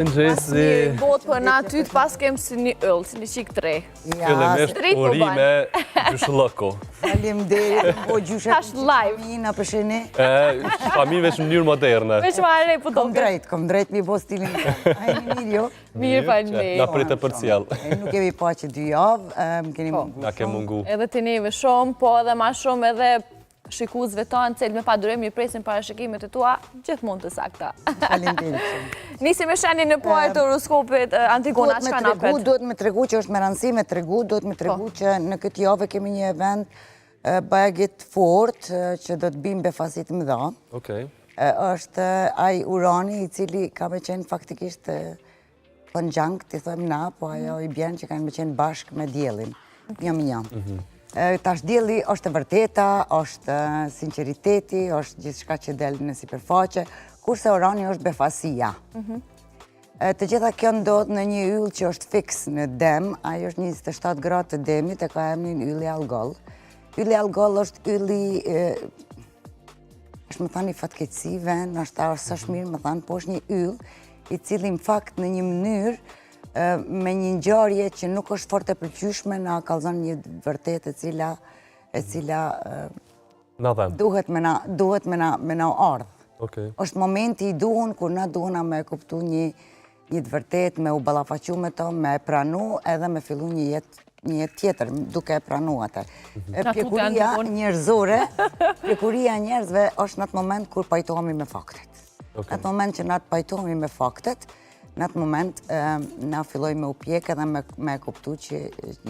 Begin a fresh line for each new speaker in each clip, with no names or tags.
Mëngjesi.
Botë për na ty të pas kem si një ëllë, si një qik 3.
Fillimisht urime gjyshëllëko.
Faleminderit, po gjyshet
Tash live.
Mina përsheni.
Fami veç në mënyrë moderne.
Veç ma re po
Kom drejt mi bo stilin. Ajni mirë jo.
Mirë faleminderit.
Na pritë për cjell.
Nuk kemi pa që 2 javë, më keni mungu.
Na ke mungu.
Edhe të neve shumë, po edhe ma shumë edhe shikuzve tanë, cilë me padurim një presin para shikimet e tua, gjithmonë të sakta.
Faleminderit shumë.
Nisi me sheni në pojë të horoskopit Antigona, që ka na pet?
Duhet me tregu që është me rëndësi me tregu, duhet me tregu që në këtë javë kemi një event bagit fort që do të bim befasit më dha. Është ai Urani i cili ka me qenë faktikisht konjunkt, të thëmë na, po ajo i bjen që kanë me qenë bashkë me diellin. Një. Tash dielli është e vërteta, është sinceriteti, është gjithçka që del në sipërfaqe, kurse Urani është befasia. Të gjitha kjo ndodh në një yll që është fiks në Dem, ai është 27 gradë të Demit e ka emrin ylli Algol. Ylli Algol është ylli, është më thani fatkeqësive, ndoshta është mirë më thënë, po është një yll i cili në fakt në një mënyrë me një ngjarje që nuk është fort e pëlqyeshme na kallzon një vërtet e cila duhet me na ardh. Është momenti i duhur kur na duhen me kuptu një të vërtet, me u ballafaqu me to, me pranu edhe me fillu një jetë tjetër, duke e pranu atë. Pjekuria njerëzore, pjekuria njerëzve është në atë moment kur pajtohemi me faktet. Në atë moment që na pajtohemi me faktet, në atë moment na filloj me u pjek edhe me kuptu që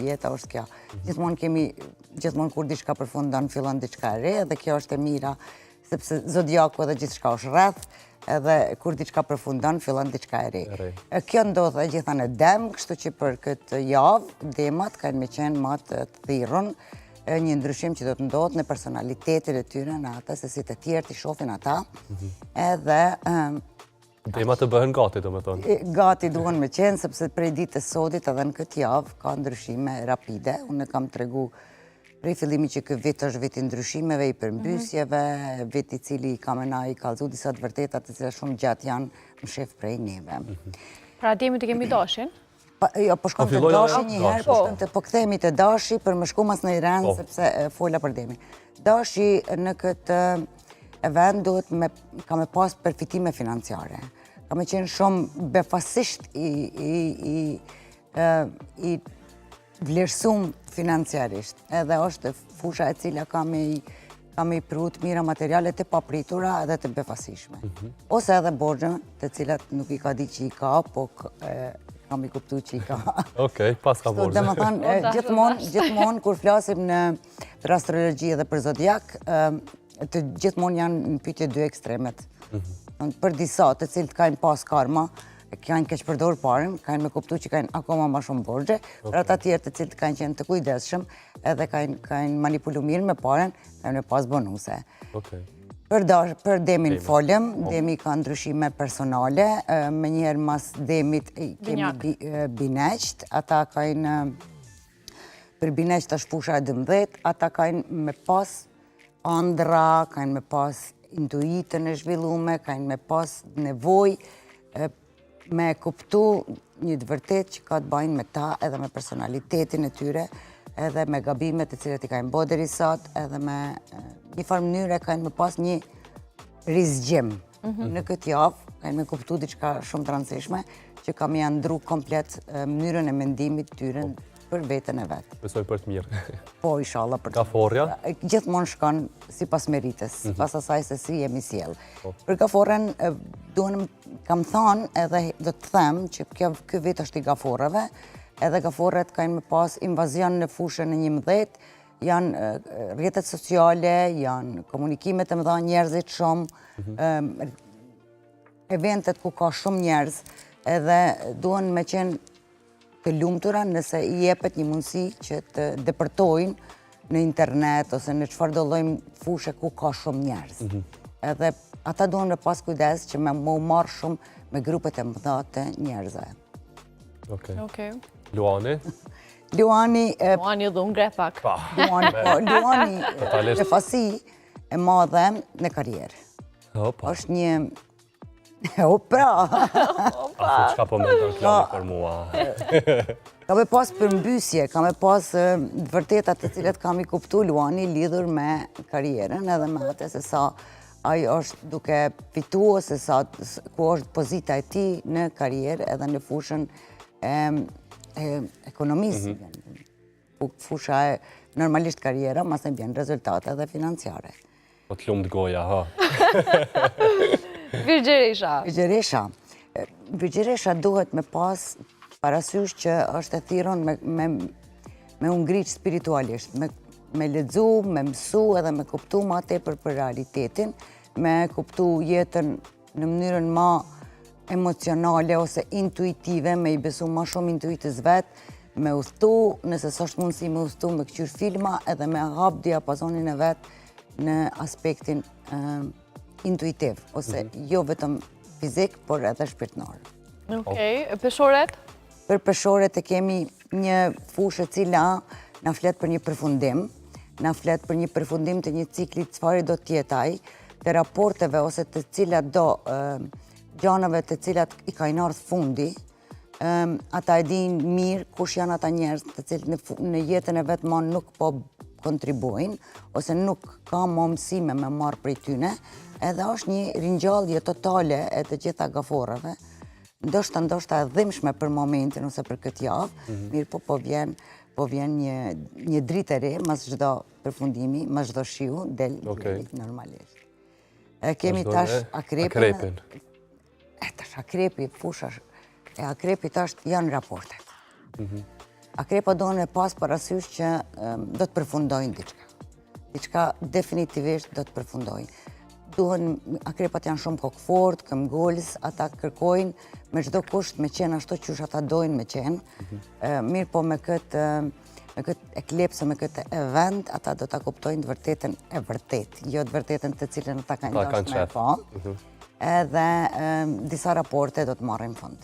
jeta është kjo. Gjithmonë kur diçka përfundon, fillon diçka e re, dhe kjo është e mira, sepse zodiaku edhe gjithçka është rreth, edhe kur diçka përfundon, fillon diçka e re. Kjo ndodh gjitha në Dem, kështu që për këtë javë, demat kanë me qenë më të thirrën, një ndryshim që do të ndodh në personalitetin e tyre, në ata se si të tjerë t'i shohin ata, edhe
Dema të bëhen gati, do me thonë.
Gati duhen me qenë, sepse prej ditës sotit edhe në këtë javë ka ndryshime rapide. Unë kam tregu prej fillimi që këtë vit është vit i ndryshimeve, i përmbysjeve, vit i cili ka me na i kallzu disa të vërtetat të cilat shumë gjatë janë më shef prej neve.
Pra Demi të kemi dashin?
Jo, po shkon të dashi njëherë, po kthehemi të dashi për më shku mas në Iran, sepse fola për Demi. Dashi në këtë event ka me pas përfitime financiare. Ka me qenë shumë befasisht i vlerësum financiarisht. Edhe është fusha e cila ka me i prut mira materialet e papritura edhe të befasishme. Ose edhe borgjën të cilat nuk i ka di që i ka, po kam i kuptu që i ka.
Okej, pas ka borgjën.
Dhe më thanë, gjithmonë kur flasim për astrologji edhe për zodiak, të gjithmonë janë në pyetje dy ekstremet. Për disa të cilët kanë pas karma, kanë keq përdorur parën, kanë me kuptu që kanë akoma më shumë borxhe, për ata tjerë të cilët kanë qenë të kujdesshëm edhe kanë manipulu mirë me parën, kanë me pas bonuse. Për Demin folëm, Demi ka ndryshime personale, me njerë mas Demit kemi bineqt, ata kanë, për bineqt është fusha e 12, ata kanë me pas andra, kanë me pas intuitën e zhvillume, kanë me pas nevoj me kuptu një të vërtet që ka të bajnë me ta edhe me personalitetin e tyre, edhe me gabimet e cilat i kanë bo deri sot, edhe me një farë mënyre kanë me pas një rizgjim. Në këtë javë kanë me kuptu diçka shumë të rëndësishme, që ka me janë ndru komplet mënyrën e mendimit tyre për vetën e vetë.
Besoj për të mirë.
Po, inshallah për të mirë.
Gaforja?
Gjithmonë shkon si pas meritës, pas asaj se si jemi sjell. Për gaforën, kam thonë edhe do të them që ky vit është i gaforëve, edhe gaforët kanë me pas invazion në fushën e 11, janë rrjetet sociale, janë komunikimet e mëdha njerëzit shumë, eventet ku ka shumë njerëz, edhe duhen me qenë të lumtura nëse i jepet një mundësi që të depërtojnë në internet ose në çfarë do lloj fushë ku ka shumë njerëz. Edhe ata duhen me pas kujdes që me u marr shumë me grupet e mëdha të njerëzve.
Okej.
Luani?
Luani dhe unë grepak.
Luani befasi e madhe në karrierë. Është një O, pra!
Ashtu çka po mendon Klami për mua.
Ka me pas përmbysje, ka me pas vërtetat të cilat kam i kuptu Luani lidhur me karierën edhe me atë se sa ai është duke fitu ose sa ku është pozita e tij në karierë edhe në fushën ekonomisë. Fusha e normalisht karriera, mas në bjen rezultate dhe financiare.
Po të lumë të goja, ha.
Virgjeresha.
Virgjeresha duhet me pas parasysh që është e thiron me ungriq spiritualisht, me lexu, me mësu edhe me kuptu ma tepër për realitetin, me kuptu jetën në mënyrën ma emocionale ose intuitive, me i besu ma shumë intuitës vetë, me udhtu, nëse s'është mundësi me udhtu me këqyr filma edhe me hap diapazonin e vetë në aspektin intuitiv, ose jo vetëm fizik, por edhe shpirtnar.
Okej, peshoret?
Për peshoret e kemi një fushë e cila na flet për një përfundim, na flet për një përfundim të një cikli çfarë do të jetë ai, të raporteve ose të cilat do gjanave të cilat i ka ardhur fundi. Ata e din mirë kush janë ata njerëz të cilët në jetën e vetë ma nuk po kontribuojnë, ose nuk ka më mësime me marrë prej tyne, edhe është një ringjallje totale e të gjitha gaforave, ndoshta e dhimbshme për momentin ose për këtë javë, mirë po vjen një dritë e re, mas çdo përfundimi, mas çdo shiu, del normalisht. Kemi tash akrepin. Tash akrepi, fusha e akrepit janë raportet. Akrepa do në pas parasysh që do të përfundojnë diçka. Diçka definitivist do të përfundojnë. Akrepat janë shumë kokfort, këmbgulës, ata kërkojnë me çdo kusht me qenë ashtu qysh ata dojnë me qenë. Mirë po me këtë eklepsë, me këtë event, ata do ta kuptojnë të vërtetën e vërtet, jo të vërtetën të cilën ata kanë dashur me pa. Edhe disa raporte do të marrin fund.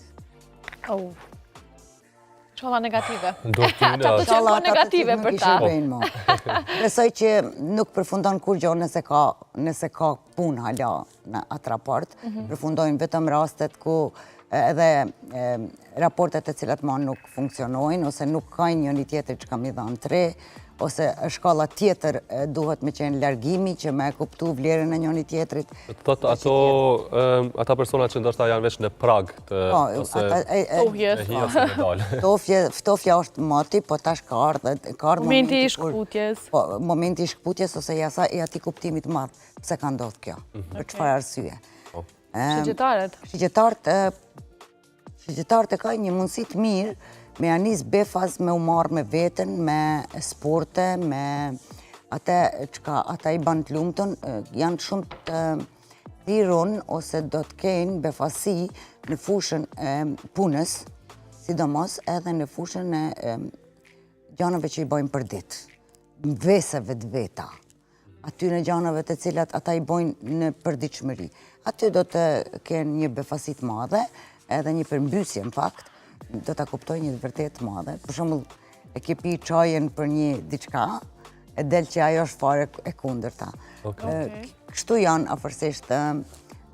Qolla negative.
Qa
të qenë negative për ta.
Besoj që nuk përfundon kur gjo nëse ka pun hala në atë raport. Përfundojnë vetëm rastet ku edhe raportet e cilat ma nuk funksionojnë, ose nuk ka një tjetër që kam i dhanë tre, ose shkalla tjetër duhet me qenë largimi që me kuptu vlerën e njëni tjetrit.
Thot ata persona që ndoshta janë veç në prag të
ftofja është moti, po tash ka ardhë
momenti i shkputjes.
Momenti i shkputjes ose i ati kuptimit madh pse ka ndodhë kjo, për çfarë arsye. Shigjetarët e ka një mundësi të mirë me anis befas me u marrë me vetën, me sporte, me ata i banë të lumëtën, janë shumë të thirrun ose do të kenë befasi në fushën e punës, sidomos edhe në fushën e gjanave që i bojnë për ditë, veseve të veta, aty në gjanave të cilat ata i bojnë në përditshmëri. Aty do të kenë një befasit madhe, edhe një përmbysje në fakt, do të kuptoj një vërtet madhe. Për shembull, e ke pi çajin për një diçka, e del që ajo është fare e kundërta. Kështu janë afërsisht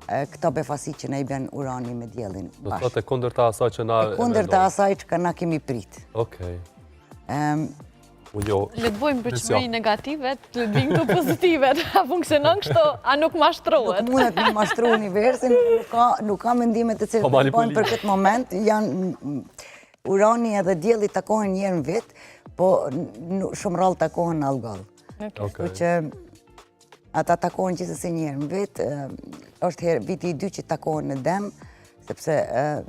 këto befasi që ne i bën urani me diellin bashkë.
Do të thotë e kundërta asaj që na
e kundërta asaj që na kemi prit.
Okej.
Le të bojmë përqëmëri negative, le të bëjmë të pozitive, a funksionon kështu, a nuk mashtrohet?
Nuk mundet me mashtru universin, nuk ka mendimet të cilët të bojnë për këtë moment, janë urani edhe dielli takohen njerë në vit, po shumë rrallë takohen në allgall. Kështu që ata takohen gjithsesi njerë në vit, është viti i dy që takohen në dem, sepse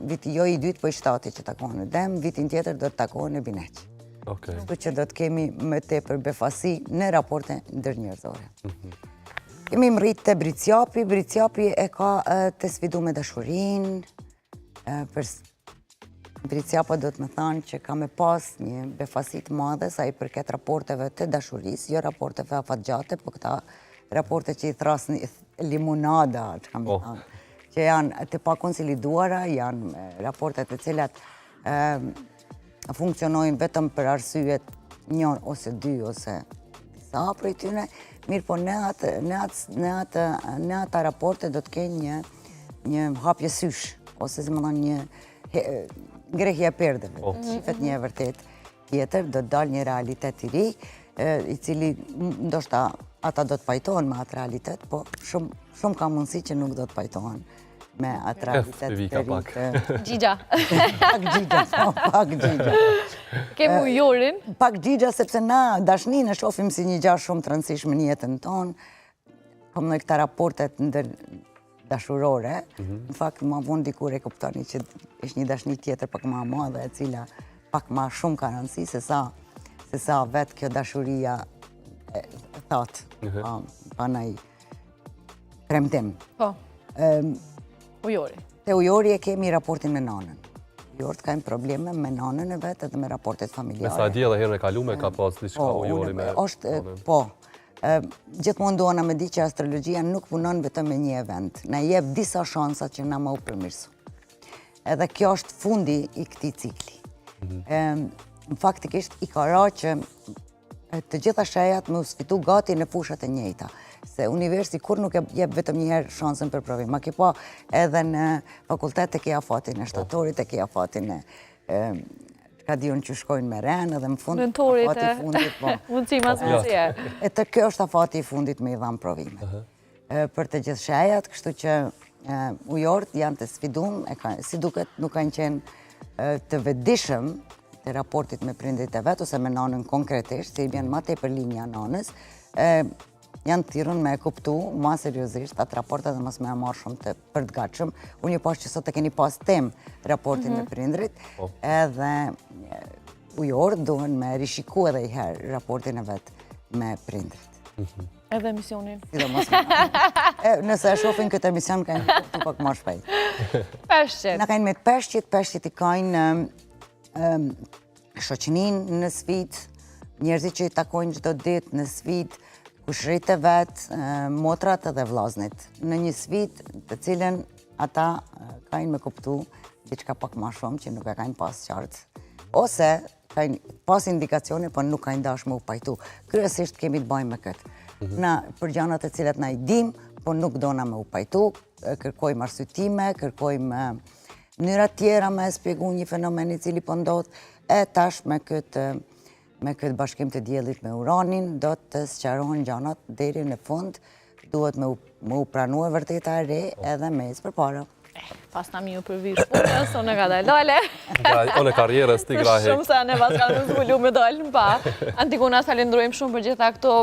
viti jo i dytë, po i shtati që takohen në dem, vitin tjetër do të takohen në bineq. Kështu që do të kemi më tepër befasi në raporte ndërnjerëzore. Kemi mrit të Bricjapi. Bricjapi e ka të sfidu me dashurin. Bricjapa do të më thanë që ka me pas një befasit madhe sa i përket raporteve të dashuris, jo raporteve afatgjate, po këta raporte që i thrasni limonada, që kam me thanë, që janë të pa konsoliduara, janë raporte të cilat funksionojnë vetëm për arsyet njën ose dy ose disa prej tyne, mirë po në ata raporte do të kenë një hapje sysh, ose si më thonë një ngrehje e perdeve. Shifet një e vërtet tjetër, do të dalë një realitet i ri, i cili ndoshta ata do të pajtohen me atë realitet, po shumë ka mundësi që nuk do të pajtohen me atë realitet të ri.
Gjigja.
Pak gjigja.
Kemi Ujorin.
Pak gjigja, sepse na dashnin e shofim si një gjashtë shumë të rëndësishme në jetën tonë, kom në këta raportet ndër dashurore, në fakt ma vonë dikur e kuptoni që ishtë një dashni tjetër pak ma madhe, e cila pak ma shumë ka rëndësi, se sa vetë kjo dashuria thatë, pa nëj premtim.
Po. Ujori.
Te Ujori e kemi raportin me nanën. Ujorët ka probleme me nanën e vetë edhe me raportet familjare.
Me sa dje dhe herën e kalume ka pas diçka Ujori me
nanën. Po, gjithmonë duana me di që astrologjia nuk punon vetëm me një event. Na jep disa shansat që na më u përmirësu. Edhe kjo është fundi i këtij cikli. Faktikisht i ka ra që të gjitha shejat me u sfitu gati në fushat e njëjta. Se universi kur nuk jep vetëm njëherë shansën për provim. Ma ke pa edhe në fakultet e ke afatin e shtatorit, e ke afatin e ka diun që shkojnë me renë edhe më fund afati i fundit.
Mundësi mas mundësie.
E të kjo është afati i fundit me i dhamë provime. Për të gjithë shejat, kështu që ujorët janë të sfidum, si duket nuk kanë qenë të vedishëm të raportit me prindrit e vetë, ose me nanën konkretisht, se i bjenë ma te për linja nanës, janë të tirën me e kuptu, ma seriosisht, atë raportet dhe mas me e marrë shumë të përdgatshëm. Unë një pas që sot e keni pas tem raportin me prindrit, edhe ujorët duhen me rishiku edhe i herë raportin e vetë me prindrit.
Edhe emisionin.
Nëse e shofin këtë emision, kajnë të pak ma shpejt.
Peshqit.
Në kajnë me peshqit i kajnë shoqënin në sfit, njerëzit që i takojnë çdo ditë në sfit, kushrit e vetë, motrat edhe vllaznit. Në një sfit të cilën ata kajnë me kuptu diçka pak ma shumë që nuk e kajnë pas qartë. Ose kajnë pas indikacione, po nuk kajnë dash me u pajtu. Kryesisht kemi të bajmë me këtë. Na për gjanat e cilat na i dim, po nuk dona me u pajtu, kërkojmë arsyetime, kërkojmë mënyra tjera me spjegu një fenomen i cili po ndodh, e tash me këtë bashkim të diellit me Uranin, do të sqarohen gjanat deri në fund, duhet me u pranue vërteta e re edhe me ecë përpara.
Pas na miu për vish punës, unë ka dalë.
Unë karrierës ti grahe.
Shumë sa ne pas kanë zbulu me dalën pa. Antigona, falenderojmë shumë për gjitha këto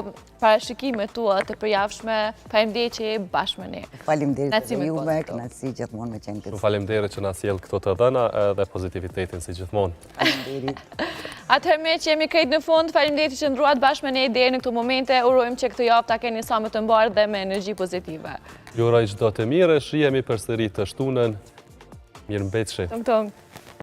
parashikimet tua të përjavshme. Faleminderit që je bashkë me ne.
Faleminderit edhe juve, kënaqësi gjithmonë me qenë këtu.
Faleminderit që na sjell këto të dhëna dhe pozitivitetin si gjithmonë.
Faleminderit.
Atëherë me që jemi krejt në fund, faleminderit që ndruat bashkë me ne deri në këto momente. Urojmë që këtë javë ta keni sa më të mbarë dhe me energji pozitive.
Ju uroj çdo të mirë, shihemi përsëri të shtunën. Mirëmbëjtje.
Tung tung.